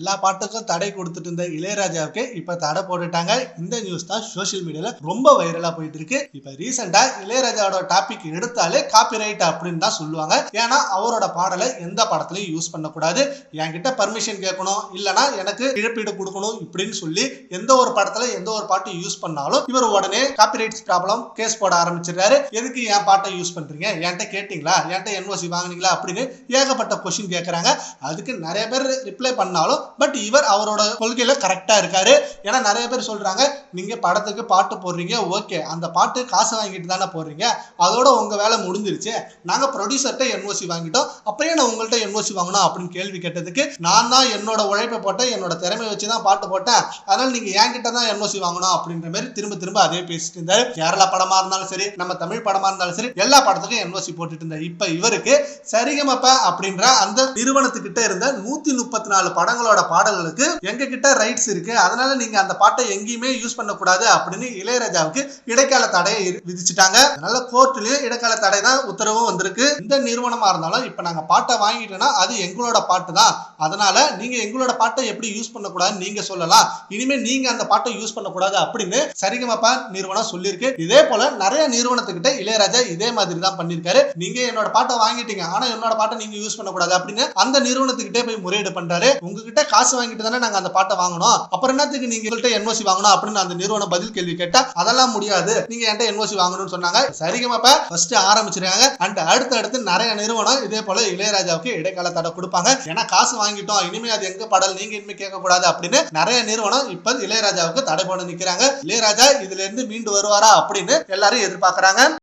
எல்லா பாட்டுக்கும் தடை கொடுத்துட்டு இருந்த இளையராஜாவுக்கு இப்ப தடை போட்டுட்டாங்க. இந்த நியூஸ் தான் சோசியல் மீடியால ரொம்ப வைரலா போயிட்டு இருக்கு. இப்ப ரீசெண்டா இளையராஜாவோட டாபிக் எடுத்தாலே காப்பிரைட் அப்படின்னு தான் சொல்லுவாங்க. ஏன்னா அவரோட பாடலை எந்த படத்துலயும் யூஸ் பண்ணக்கூடாது, என்கிட்ட பர்மிஷன் கேட்கணும், இல்லனா எனக்கு இழப்பீடு கொடுக்கணும் இப்படின்னு சொல்லி எந்த ஒரு படத்துல எந்த ஒரு பாட்டு யூஸ் பண்ணாலும் இவர் உடனே காப்பிரைட்ஸ் ப்ராப்ளம் கேஸ் போட ஆரம்பிச்சிடுறாரு. எதுக்கு என் பாட்டை யூஸ் பண்றீங்க, என்கிட்ட கேட்டீங்களா, என்கிட்ட என்ஓசி வாங்குனீங்களா அப்படின்னு ஏகப்பட்ட கொஸ்டின் கேட்கறாங்க. அதுக்கு நிறைய பேர் ரிப்ளை பண்ணாலும் பட் இவர் அவரோட கொள்கையில கரெக்டா இருக்காரு. ஏன்னா நிறைய பேர் சொல்றாங்க, நீங்க படத்துக்கு பாட்டு போடுறீங்க, ஓகே, அந்த பாட்டு காசு வாங்கிட்டு தானே போடுறீங்க, அதோட உங்க வேலை முடிஞ்சிருச்சு, நாங்க ப்ரொடியூசர்கிட்ட என்ஓசி வாங்கிட்டோம், அப்பயே நான் உங்கள்கிட்ட என்ஓசி வாங்கணும் அப்படின்னு கேள்வி கேட்டதுக்கு, நான் தான் என்னோட உழைப்பை போட்டேன், என்னோட திறமையை வச்சுதான் பாட்டு போட்டேன், அதனால நீங்க என்கிட்ட தான் என்ஓசி வாங்கணும் அப்படின்ற மாதிரி திரும்ப திரும்ப அதே பேசிட்டு இருந்தாரு. கேரளா படமா இருந்தாலும் சரி, நம்ம தமிழ் படமா இருந்தாலும் சரி, எல்லா படத்துக்கும் என்ஓசி போட்டுட்டு இருந்தாரு. இப்ப இவருக்கு சரிகமப அப்படின்ற அந்த நிறுவனத்துக்கிட்ட இருந்த 134 படங்களோட பாடல்களுக்கு எங்க கிட்ட ரைட்ஸ் இருக்கு, அதனால நீங்க அந்த பாட்டை எங்கேயுமே யூஸ் பண்ணக்கூடாது அப்படின்னு இளையராஜாவுக்கு இடைக்கால தடையை விதிச்சுட்டாங்க. அதனால கோர்ட்லயும் இடைக்கால தடை தான் உத்தரவும் வந்திருக்கு. இந்த நிறுவனமா இருந்தாலும் இப்ப நாங்க பாட்டை வாங்கிட்டோம்னா அது எங்களோட பாட்டு தான், அதனால நீங்க எங்களோட பாட்டை எப்படி யூஸ் பண்ணக்கூடாதுன்னு நீங்க சொல்லலாம், இனிமே நீங்க அந்த பாட்டை யூஸ் பண்ணக்கூடாது அப்படின்னு சரிகமப நிறுவனம் சொல்லியிருக்கு. இதே போல நிறைய நிறுவனத்துக்கிட்ட இளையராஜா இதே மாதிரி தான் பண்ணிருக்காரு. நீங்க என்னோட பாட்டை வாங்கிட்டீங்க, ஆனா என்னோட பாட்டை நீங்க யூஸ் பண்ணக்கூடாது அப்படின்னு அந்த நிறுவனத்துக்கிட்டே போய் முறையீடு பண்றாரு. உங்ககிட்ட காசு வாங்கிட்டு தானே நாங்க அந்த பாட்டை வாங்கணும், அப்புறம் என்னத்துக்கு நீங்க எங்கள்கிட்ட என்ஓசி வாங்கணும் அப்படின்னு அந்த நிறுவனம் பதில் கேள்வி கேட்டா, அதெல்லாம் முடியாது, நீங்க என்கிட்ட என்ஓசி வாங்கணும்னு சொன்னாங்க. சரிகமப ஃபர்ஸ்ட் ஆரம்பிச்சிருக்காங்க. அண்ட் அடுத்து நிறைய நிறுவனம் இதே போல இளையராஜாவுக்கு இடைக்கால தடை கொடுப்பாங்க. ஏன்னா காசு வாங்கிட்டோம், இனிமே அது எங்க பாடல் நீங்க இனிமே கேட்க கூடாது அப்படின்னு நிறைய நிறுவனம் இப்ப இளையராஜாவுக்கு தடை போட நிக்கிறாங்க. இளையராஜா இதுல இருந்து மீண்டு வருவாரா அப்படின்னு எல்லாரும் எதிர்பார்க்கறாங்க.